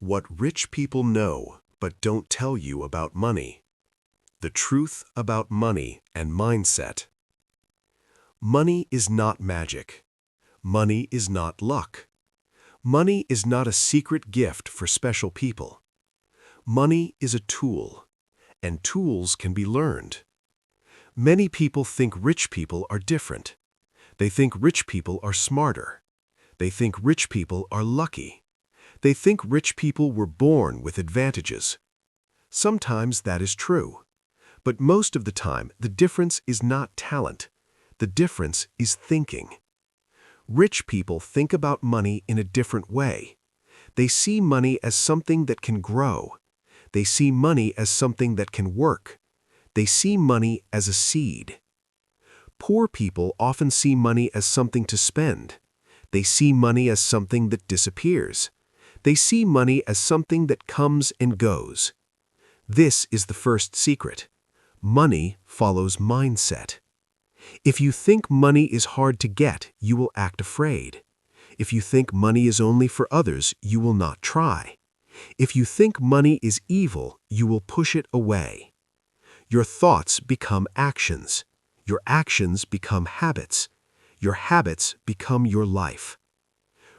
What rich people know but don't tell you about money. The truth about money and mindset. Money is not magic. Money is not luck. Money is not a secret gift for special people. Money is a tool, and tools can be learned. Many people think rich people are different. They think rich people are smarter. They think rich people are lucky. They think rich people were born with advantages. Sometimes that is true. But most of the time, the difference is not talent. The difference is thinking. Rich people think about money in a different way. They see money as something that can grow. They see money as something that can work. They see money as a seed. Poor people often see money as something to spend. They see money as something that disappears. They see money as something that comes and goes. This is the first secret. Money follows mindset. If you think money is hard to get, you will act afraid. If you think money is only for others, you will not try. If you think money is evil, you will push it away. Your thoughts become actions. Your actions become habits. Your habits become your life.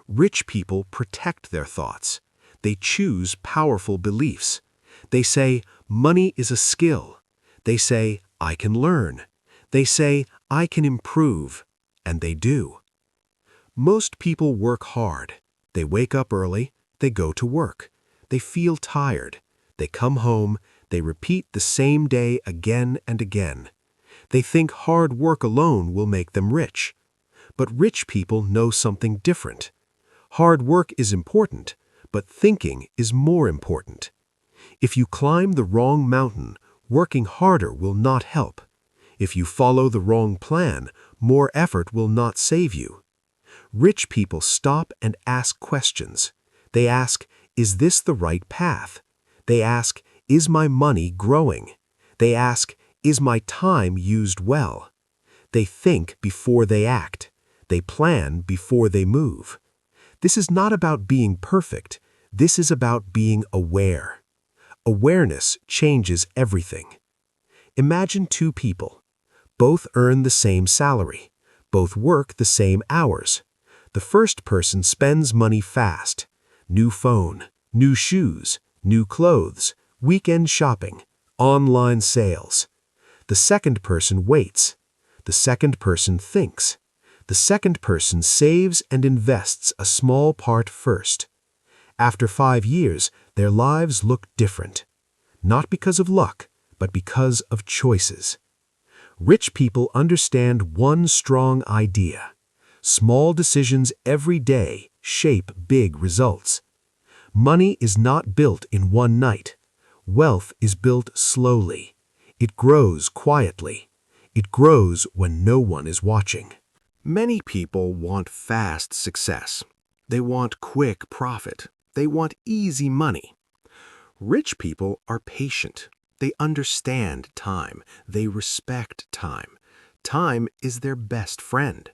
Rich people protect their thoughts. They choose powerful beliefs. They say, money is a skill. They say, I can learn. They say, I can improve. And they do. Most people work hard. They wake up early. They go to work. They feel tired. They come home. They repeat the same day again and again. They think hard work alone will make them rich. But rich people know something different. Hard work is important, but thinking is more important. If you climb the wrong mountain, working harder will not help. If you follow the wrong plan, more effort will not save you. Rich people stop and ask questions. They ask, is this the right path? They ask, is my money growing? They ask, is my time used well? They think before they act. They plan before they move. This is not about being perfect. This is about being aware. Awareness changes everything. Imagine two people. Both earn the same salary. Both work the same hours. The first person spends money fast. New phone, new shoes, new clothes, weekend shopping, online sales. The second person waits. The second person thinks. The second person saves and invests a small part first. After 5 years, their lives look different. Not because of luck, but because of choices. Rich people understand one strong idea. Small decisions every day shape big results. Money is not built in one night. Wealth is built slowly. It grows quietly. It grows when no one is watching. Many people want fast success. They want quick profit. They want easy money. Rich people are patient. They understand time. They respect time. Time is their best friend.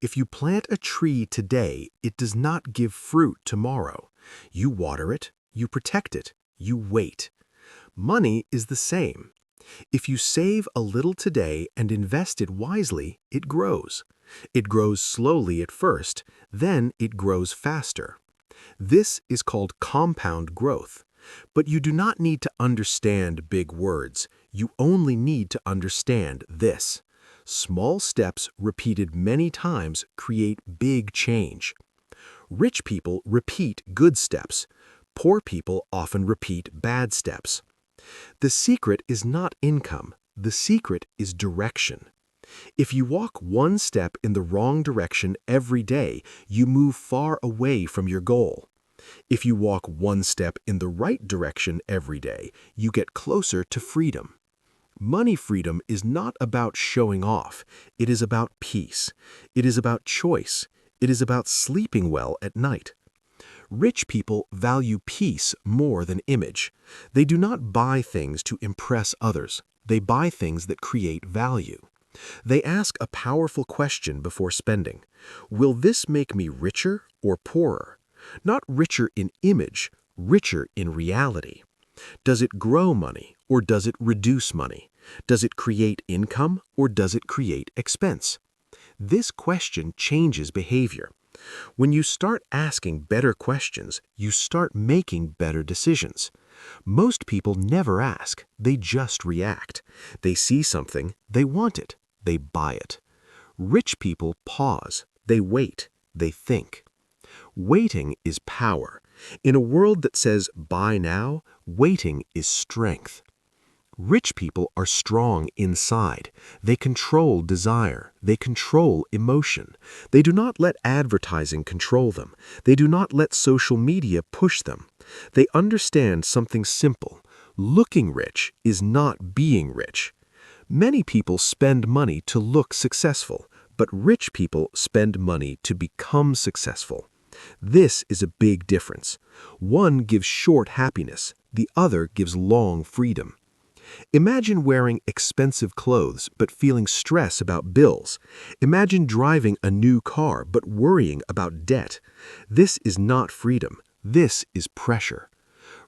If you plant a tree today, it does not give fruit tomorrow. You water it, you protect it, you wait. Money is the same. If you save a little today and invest it wisely, it grows. It grows slowly at first, then it grows faster. This is called compound growth. But you do not need to understand big words. You only need to understand this. Small steps repeated many times create big change. Rich people repeat good steps. Poor people often repeat bad steps. The secret is not income. The secret is direction. If you walk one step in the wrong direction every day, you move far away from your goal. If you walk one step in the right direction every day, you get closer to freedom. Money freedom is not about showing off. It is about peace. It is about choice. It is about sleeping well at night. Rich people value peace more than image. They do not buy things to impress others. They buy things that create value. They ask a powerful question before spending. Will this make me richer or poorer? Not richer in image, richer in reality? Does it grow money or does it reduce money? Does it create income or does it create expense? This question changes behavior. When you start asking better questions, you start making better decisions. Most people never ask, they just react. They see something, they want it, they buy it. Rich people pause, they wait, they think. Waiting is power. In a world that says buy now, waiting is strength. Rich people are strong inside. They control desire. They control emotion. They do not let advertising control them. They do not let social media push them. They understand something simple. Looking rich is not being rich. Many people spend money to look successful, but rich people spend money to become successful. This is a big difference. One gives short happiness. The other gives long freedom. Imagine wearing expensive clothes but feeling stress about bills. Imagine driving a new car but worrying about debt. This is not freedom. This is pressure.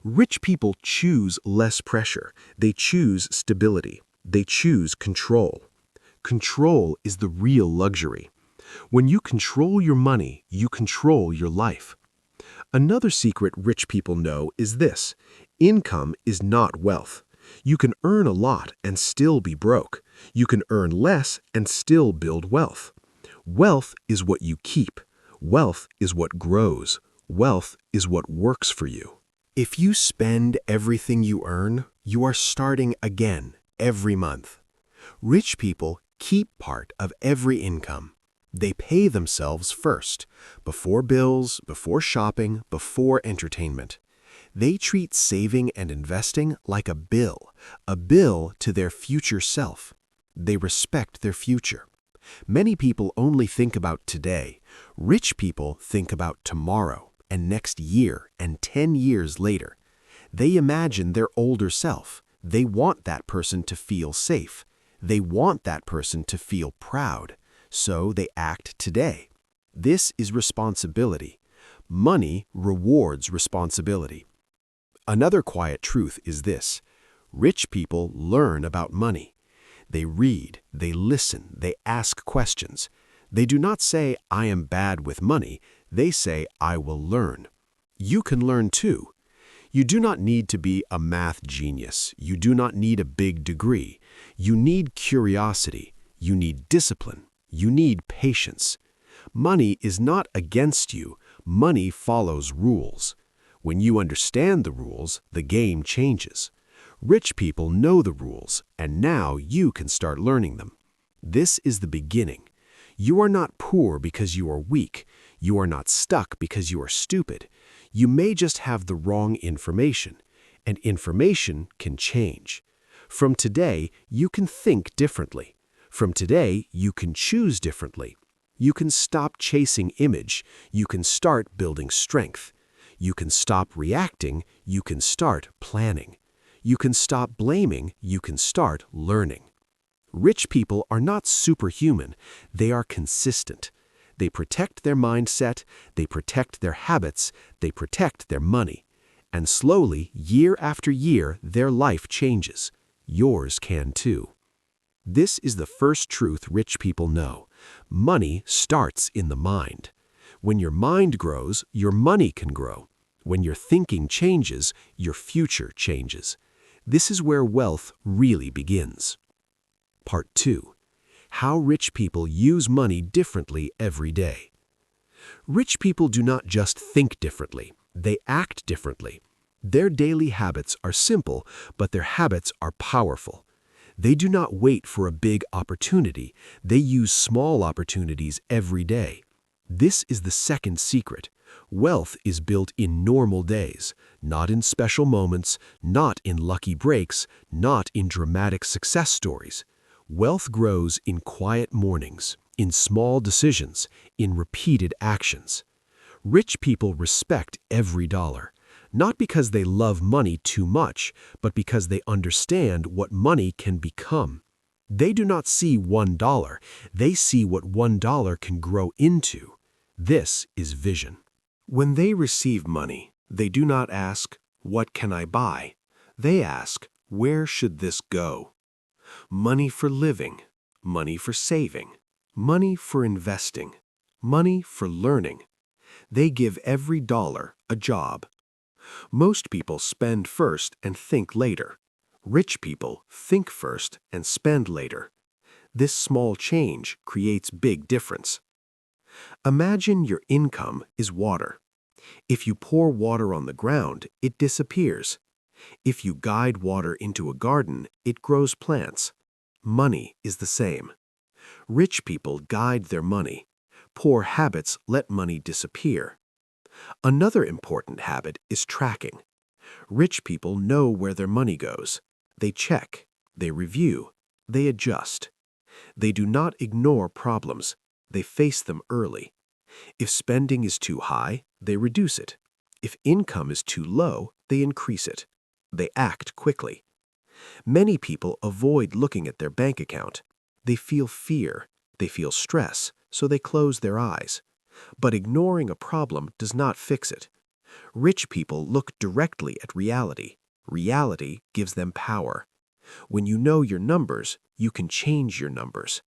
Rich people choose less pressure. They choose stability. They choose control. Control is the real luxury. When you control your money, you control your life. Another secret rich people know is this: income is not wealth. You can earn a lot and still be broke. You can earn less and still build wealth. Wealth is what you keep. Wealth is what grows. Wealth is what works for you. If you spend everything you earn, you are starting again every month. Rich people keep part of every income. They pay themselves first, before bills, before shopping, before entertainment. They treat saving and investing like a bill to their future self. They respect their future. Many people only think about today. Rich people think about tomorrow and next year and 10 years later. They imagine their older self. They want that person to feel safe. They want that person to feel proud. So they act today. This is responsibility. Money rewards responsibility. Another quiet truth is this: rich people learn about money. They read, they listen, they ask questions. They do not say, "I am bad with money." They say, "I will learn." You can learn too. You do not need to be a math genius. You do not need a big degree. You need curiosity. You need discipline. You need patience. Money is not against you. Money follows rules. When you understand the rules, the game changes. Rich people know the rules, and now you can start learning them. This is the beginning. You are not poor because you are weak. You are not stuck because you are stupid. You may just have the wrong information, and information can change. From today, you can think differently. From today, you can choose differently. You can stop chasing image. You can start building strength. You can stop reacting. You can start planning. You can stop blaming. You can start learning. Rich people are not superhuman. They are consistent. They protect their mindset. They protect their habits. They protect their money. And slowly, year after year, their life changes. Yours can too. This is the first truth rich people know. Money starts in the mind. When your mind grows, your money can grow. When your thinking changes, your future changes. This is where wealth really begins. Part 2. How rich people use money differently every day. Rich people do not just think differently, they act differently. Their daily habits are simple, but their habits are powerful. They do not wait for a big opportunity. They use small opportunities every day. This is the second secret. Wealth is built in normal days, not in special moments, not in lucky breaks, not in dramatic success stories. Wealth grows in quiet mornings, in small decisions, in repeated actions. Rich people respect every dollar, not because they love money too much, but because they understand what money can become. They do not see $1, they see what $1 can grow into. This is vision. When they receive money, They do not ask, "What can I buy?" They ask, "Where should this go?" Money for living, money for saving, money for investing, money for learning. They give every dollar a job. Most people spend first and think later. Rich people think first and spend later. This small change creates big difference. Imagine your income is water. If you pour water on the ground, it disappears. If you guide water into a garden, it grows plants. Money is the same. Rich people guide their money. Poor habits let money disappear. Another important habit is tracking. Rich people know where their money goes. They check, they review, they adjust. They do not ignore problems. They face them early. If spending is too high, they reduce it. If income is too low, they increase it. They act quickly. Many people avoid looking at their bank account. They feel fear, they feel stress, so they close their eyes. But ignoring a problem does not fix it. Rich people look directly at reality. Reality gives them power. When you know your numbers, you can change your numbers.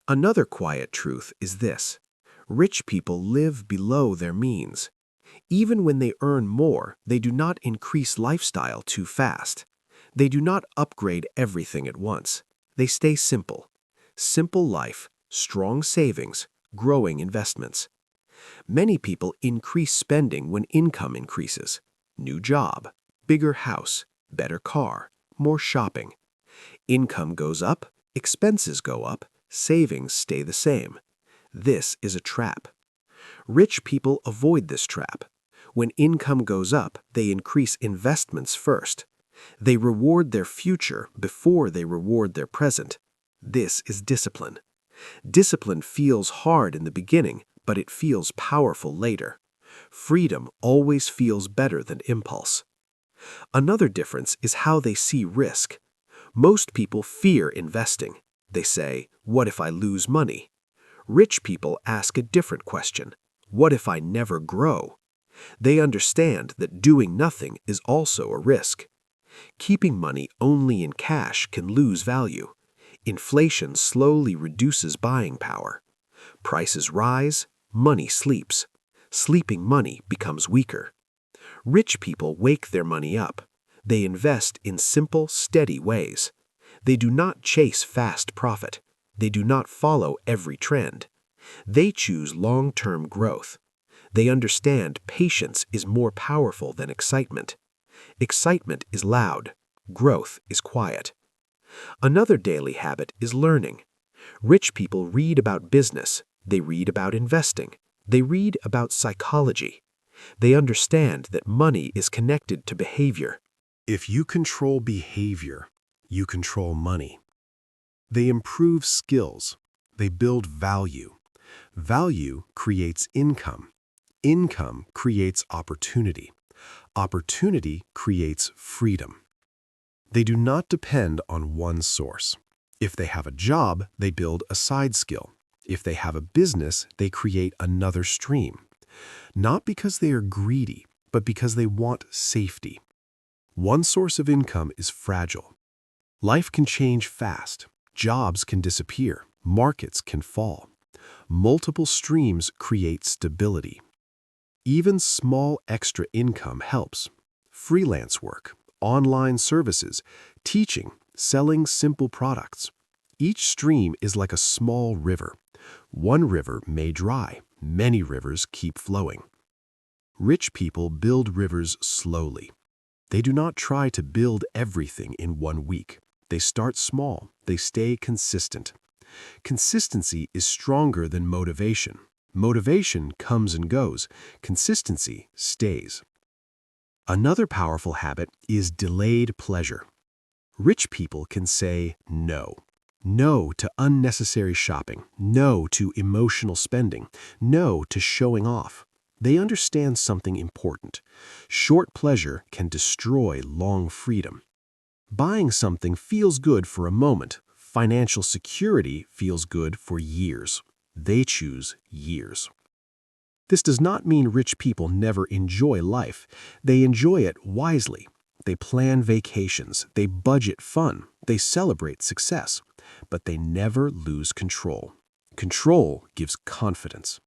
Another quiet truth is this: rich people live below their means. Even when they earn more, they do not increase lifestyle too fast. They do not upgrade everything at once. They stay simple. Simple life, strong savings, growing investments. Many people increase spending when income increases. New job, bigger house, better car, more shopping. Income goes up, expenses go up, savings stay the same. This is a trap. Rich people avoid this trap. When income goes up, they increase investments first. They reward their future before they reward their present. This is discipline. Discipline feels hard in the beginning, but it feels powerful later. Freedom always feels better than impulse. Another difference is how they see risk. Most people fear investing. They say, "What if I lose money?" Rich people ask a different question: "What if I never grow?" They understand that doing nothing is also a risk. Keeping money only in cash can lose value. Inflation slowly reduces buying power. Prices rise, money sleeps. Sleeping money becomes weaker. Rich people wake their money up. They invest in simple, steady ways. They do not chase fast profit. They do not follow every trend. They choose long-term growth. They understand patience is more powerful than excitement. Excitement is loud. Growth is quiet. Another daily habit is learning. Rich people read about business. They read about investing. They read about psychology. They understand that money is connected to behavior. If you control behavior, you control money. They improve skills. They build value. Value creates income. Income creates opportunity. Opportunity creates freedom. They do not depend on one source. If they have a job, they build a side skill. If they have a business, they create another stream. Not because they are greedy, but because they want safety. One source of income is fragile. Life can change fast. Jobs can disappear. Markets can fall. Multiple streams create stability. Even small extra income helps. Freelance work, online services, teaching, selling simple products. Each stream is like a small river. One river may dry. Many rivers keep flowing. Rich people build rivers slowly. They do not try to build everything in 1 week. They start small. They stay consistent. Consistency is stronger than motivation. Motivation comes and goes. Consistency stays. Another powerful habit is delayed pleasure. Rich people can say no. No to unnecessary shopping. No to emotional spending. No to showing off. They understand something important. Short pleasure can destroy long freedom. Buying something feels good for a moment. Financial security feels good for years. They choose years. This does not mean rich people never enjoy life. They enjoy it wisely. They plan vacations, they budget fun, they celebrate success, but they never lose control. Control gives confidence.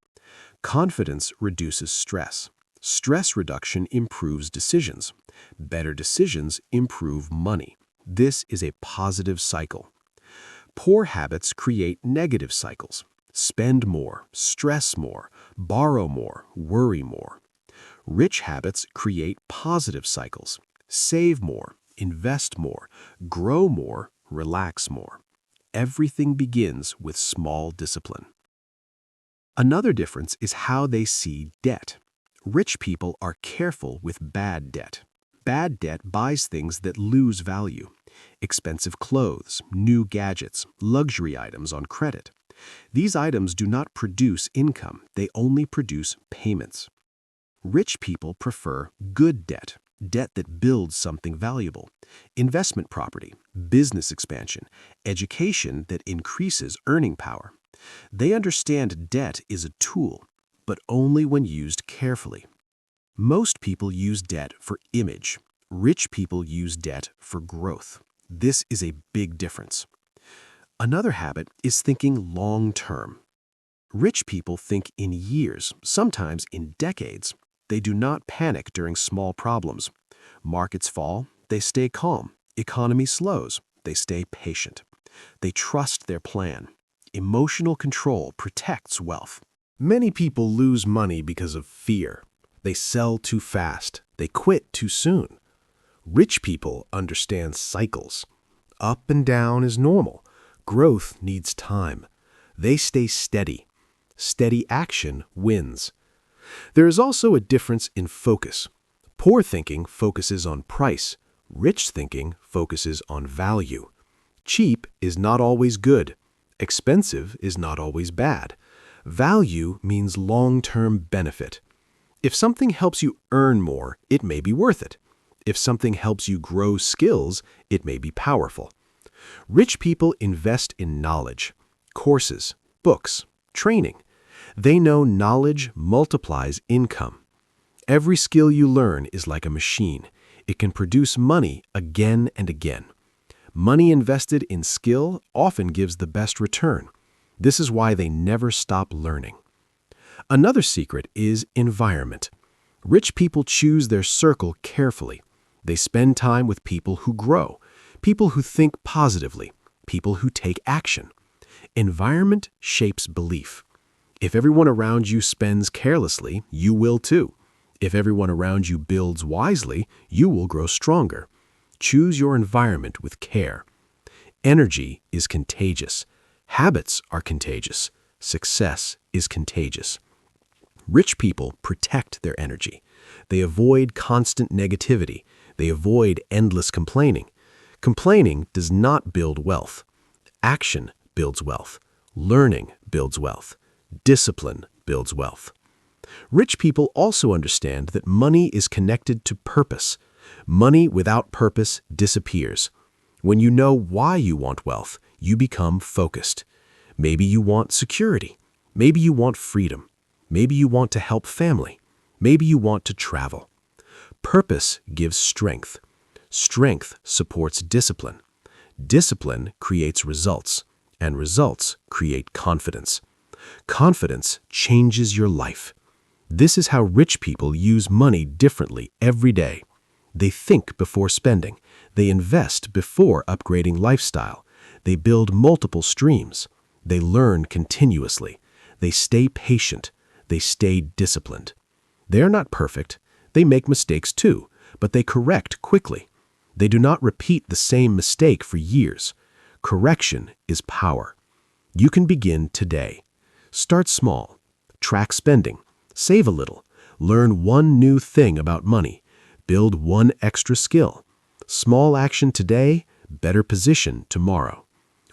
Confidence reduces stress. Stress reduction improves decisions. Better decisions improve money. This is a positive cycle. Poor habits create negative cycles. Spend more, stress more, borrow more, worry more. Rich habits create positive cycles. Save more, invest more, grow more, relax more. Everything begins with small discipline. Another difference is how they see debt. Rich people are careful with bad debt. Bad debt buys things that lose value. Expensive clothes, new gadgets, luxury items on credit. These items do not produce income, they only produce payments. Rich people prefer good debt, debt that builds something valuable, investment property, business expansion, education that increases earning power. They understand debt is a tool, but only when used carefully. Most people use debt for image. Rich people use debt for growth. This is a big difference. Another habit is thinking long-term. Rich people think in years, sometimes in decades. They do not panic during small problems. Markets fall, they stay calm. Economy slows, they stay patient. They trust their plan. Emotional control protects wealth. Many people lose money because of fear. They sell too fast. They quit too soon. Rich people understand cycles. Up and down is normal. Growth needs time. They stay steady. Steady action wins. There is also a difference in focus. Poor thinking focuses on price. Rich thinking focuses on value. Cheap is not always good. Expensive is not always bad. Value means long-term benefit. If something helps you earn more, it may be worth it. If something helps you grow skills, it may be powerful. Rich people invest in knowledge, courses, books, training. They know knowledge multiplies income. Every skill you learn is like a machine. It can produce money again and again. Money invested in skill often gives the best return. This is why they never stop learning. Another secret is environment. Rich people choose their circle carefully. They spend time with people who grow, people who think positively, people who take action. Environment shapes belief. If everyone around you spends carelessly, you will too. If everyone around you builds wisely, you will grow stronger. Choose your environment with care. Energy is contagious. Habits are contagious. Success is contagious. Rich people protect their energy. They avoid constant negativity. They avoid endless complaining. Complaining does not build wealth. Action builds wealth. Learning builds wealth. Discipline builds wealth. Rich people also understand that money is connected to purpose. Money without purpose disappears. When you know why you want wealth, you become focused. Maybe you want security. Maybe you want freedom. Maybe you want to help family. Maybe you want to travel. Purpose gives strength. Strength supports discipline. Discipline creates results, and results create confidence. Confidence changes your life. This is how rich people use money differently every day. They think before spending. They invest before upgrading lifestyle. They build multiple streams. They learn continuously. They stay patient. They stay disciplined. They are not perfect. They make mistakes too, but they correct quickly. They do not repeat the same mistake for years. Correction is power. You can begin today. Start small. Track spending. Save a little. Learn one new thing about money. Build one extra skill. Small action today, better position tomorrow.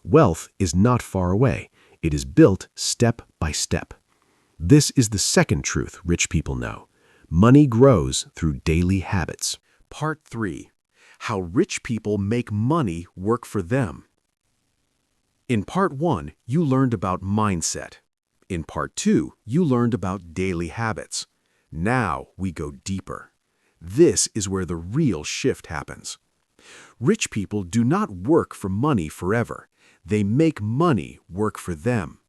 Wealth is not far away. It is built step by step. This is the second truth rich people know. Money grows through daily habits. Part 3. How rich people make money work for them. In Part 1, you learned about mindset. In Part 2, you learned about daily habits. Now we go deeper. This is where the real shift happens. Rich people do not work for money forever. They make money work for them.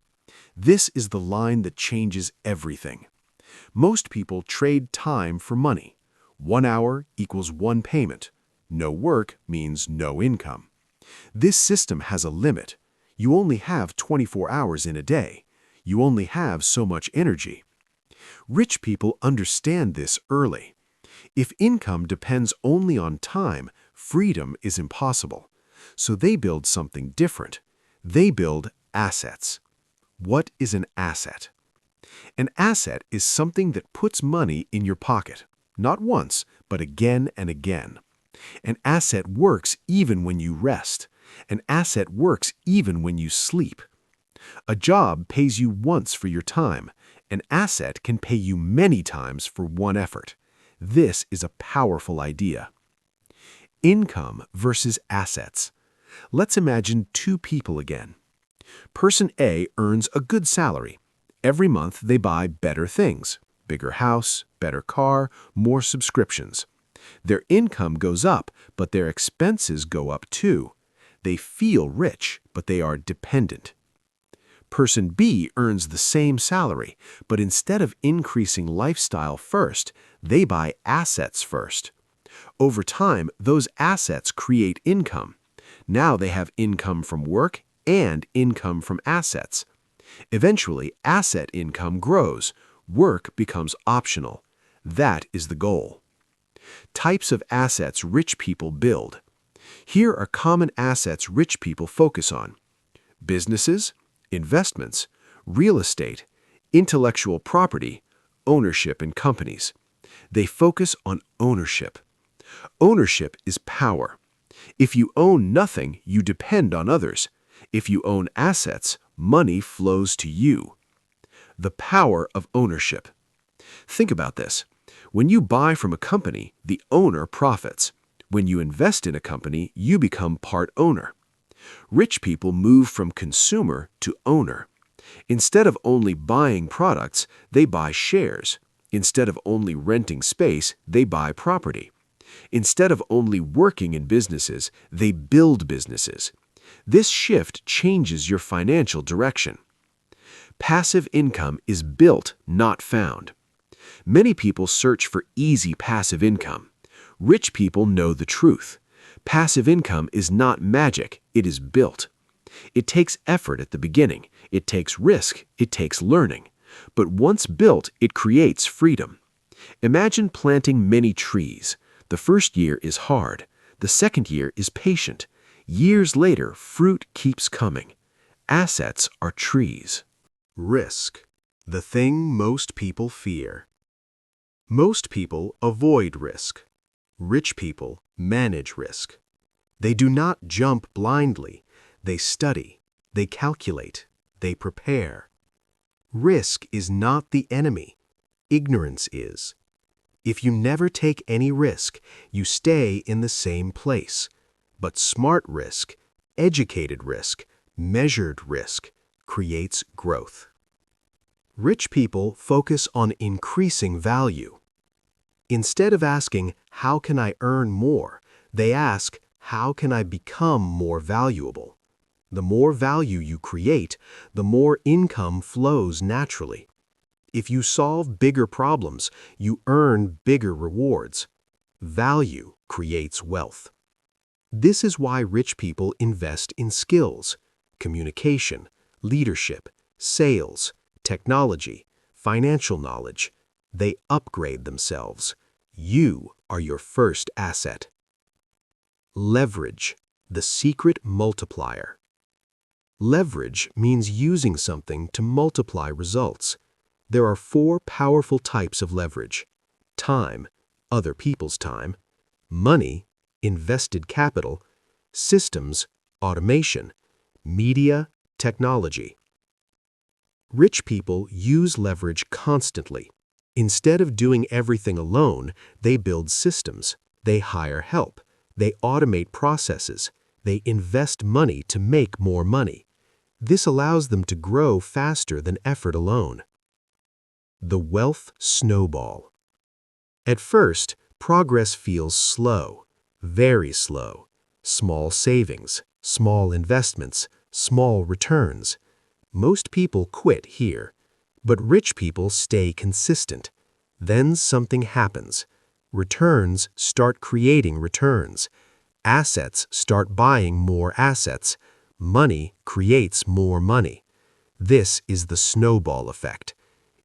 This is the line that changes everything. Most people trade time for money. 1 hour equals 1 payment. No work means no income. This system has a limit. You only have 24 hours in a day. You only have so much energy. Rich people understand this early. If income depends only on time, freedom is impossible. So they build something different. They build assets. What is an asset? An asset is something that puts money in your pocket, not once, but again and again. An asset works even when you rest. An asset works even when you sleep. A job pays you once for your time. An asset can pay you many times for one effort. This is a powerful idea. Income versus assets. Let's imagine two people again. Person A earns a good salary. Every month they buy better things, bigger house, better car, more subscriptions. Their income goes up, but their expenses go up too. They feel rich, but they are dependent. Person B earns the same salary, but instead of increasing lifestyle first, they buy assets first. Over time, those assets create income. Now they have income from work and income from assets. Eventually, asset income grows. Work becomes optional. That is the goal. Types of assets rich people build. Here are common assets rich people focus on: businesses, investments, real estate, intellectual property, ownership in companies. They focus on ownership. Ownership is power. If you own nothing, you depend on others. If you own assets, money flows to you. The power of ownership. Think about this. When you buy from a company, the owner profits. When you invest in a company, you become part owner. Rich people move from consumer to owner. Instead of only buying products, they buy shares. Instead of only renting space, they buy property. Instead of only working in businesses, they build businesses. This shift changes your financial direction. Passive income is built, not found. Many people search for easy passive income. Rich people know the truth. Passive income is not magic, it is built. It takes effort at the beginning, it takes risk, it takes learning. But once built, it creates freedom. Imagine planting many trees. The first year is hard. The second year is patient. Years later, fruit keeps coming. Assets are trees. Risk, the thing most people fear. Most people avoid risk. Rich people manage risk. They do not jump blindly. They study, they calculate, they prepare. Risk is not the enemy. Ignorance is. If you never take any risk, you stay in the same place. But smart risk, educated risk, measured risk creates growth. Rich people focus on increasing value. Instead of asking, "How can I earn more?" they ask, "How can I become more valuable?" The more value you create, the more income flows naturally. If you solve bigger problems, you earn bigger rewards. Value creates wealth. This is why rich people invest in skills, communication, leadership, sales, technology, financial knowledge. They upgrade themselves. You are your first asset. Leverage, the secret multiplier. Leverage means using something to multiply results. There are 4 powerful types of leverage: time, other people's time; money, invested capital; systems, automation; media, technology. Rich people use leverage constantly. Instead of doing everything alone, they build systems, they hire help, they automate processes, they invest money to make more money. This allows them to grow faster than effort alone. The wealth snowball. At first, progress feels slow, very slow. Small savings, small investments, small returns. Most people quit here, but rich people stay consistent. Then something happens. Returns start creating returns. Assets start buying more assets. Money creates more money. This is the snowball effect.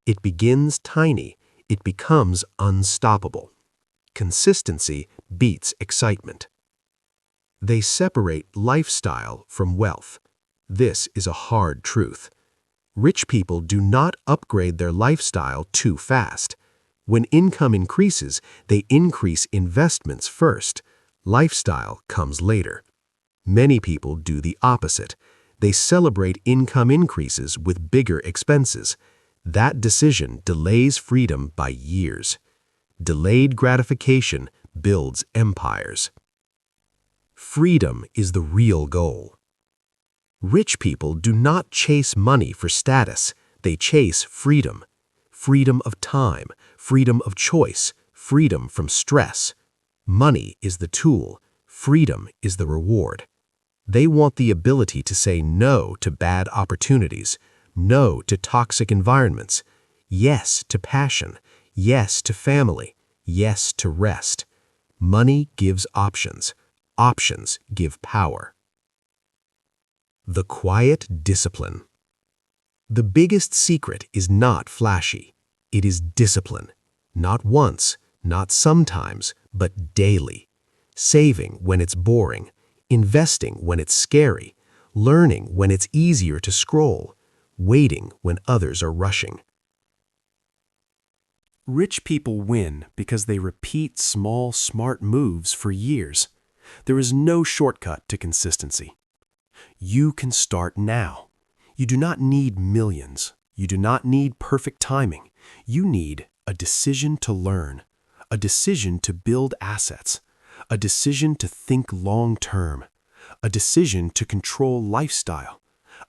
It begins tiny. It becomes unstoppable. Consistency beats excitement. They separate lifestyle from wealth. This is a hard truth. Rich people do not upgrade their lifestyle too fast. When income increases, they increase investments first. Lifestyle comes later. Many people do the opposite. They celebrate income increases with bigger expenses. That decision delays freedom by years. Delayed gratification builds empires. Freedom is the real goal. Rich people do not chase money for status. They chase freedom. Freedom of time, freedom of choice, freedom from stress. Money is the tool. Freedom is the reward. They want the ability to say no to bad opportunities, no to toxic environments, yes to passion, yes to family, yes to rest. Money gives options. Options give power. The quiet discipline. The biggest secret is not flashy. It is discipline. Not once, not sometimes, but daily. Saving when it's boring. Investing when it's scary. Learning when it's easier to scroll. Waiting when others are rushing. Rich people win because they repeat small, smart moves for years. There is no shortcut to consistency. You can start now. You do not need millions. You do not need perfect timing. You need a decision to learn, a decision to build assets, a decision to think long-term, a decision to control lifestyle,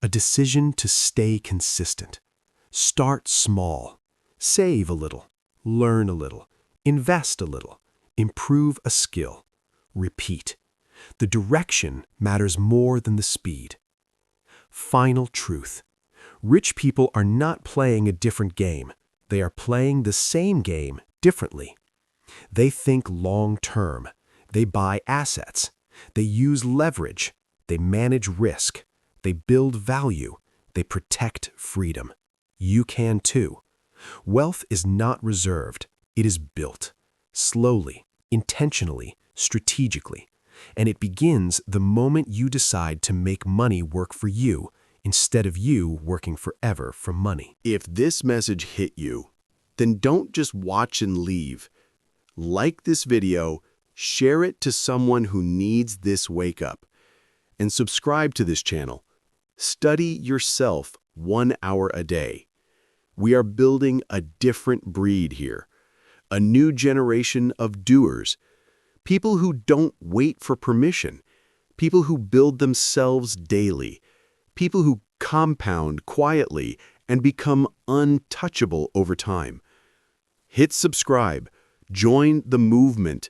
a decision to stay consistent. Start small. Save a little. Learn a little. Invest a little. Improve a skill. Repeat. The direction matters more than the speed. Final truth. Rich people are not playing a different game. They are playing the same game differently. They think long-term. They buy assets. They use leverage. They manage risk. They build value. They protect freedom. You can too. Wealth is not reserved. It is built. Slowly, intentionally, strategically. And it begins the moment you decide to make money work for you instead of you working forever for money. If this message hit you, then don't just watch and leave. Like this video, share it to someone who needs this wake up, and subscribe to this channel. Study yourself 1 hour a day. We are building a different breed here, a new generation of doers, people who don't wait for permission, people who build themselves daily, people who compound quietly and become untouchable over time. Hit subscribe, join the movement.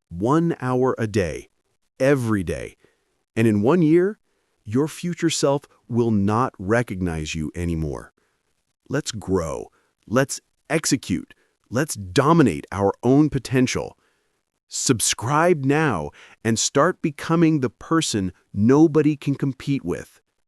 1 hour a day, every day. And in 1 year, your future self will not recognize you anymore. Let's grow. Let's execute. Let's dominate our own potential. Subscribe now and start becoming the person nobody can compete with.